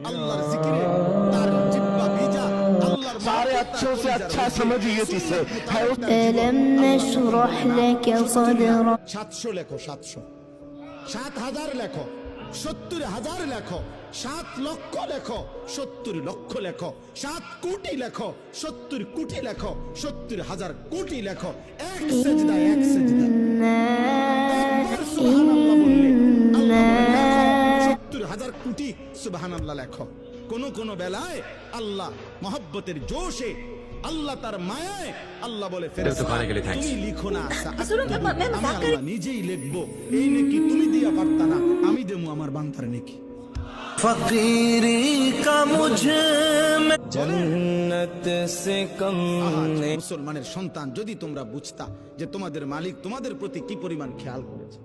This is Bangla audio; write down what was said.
আল্লাহর জিকিরে তার জিহ্বা ভিজা, আল্লাহর सारे अच्छों से अच्छा समझिए इसे है उस ألم نشرح لك صدرك 700 লেখো, 700, 7,000 লেখো, 70,000 লেখো, 7 লক্ষ লেখো, 70 লক্ষ লেখো, 7 কোটি লেখো, 70 কোটি লেখো, 70,000 কোটি লেখো, এক সেজদায়, এক সেজদায় একবার সুবহানাল্লাহ বললে আল্লাহ বলে লেখো 70,000 কোটি সুবহানাল্লাহ লেখো। কোন কোন বেলায় আল্লাহ মহব্বতের জোশে, আল্লাহ তার মায়ায় আল্লাহ বলে ফেরেশতা তুমি লিখো না, আমি আল্লাহ নিজেই লিখবো, এই নেকি তুমি দিয়া পারতা না, আমি দেবো আমার বান্দার নেকি। फकीरी का मुझे जन्नत से कम মুসলমানের সন্তান, যদি তোমরা বুঝতা যে তোমাদের মালিক তোমাদের প্রতি কি পরিমাণ খেয়াল করেছে।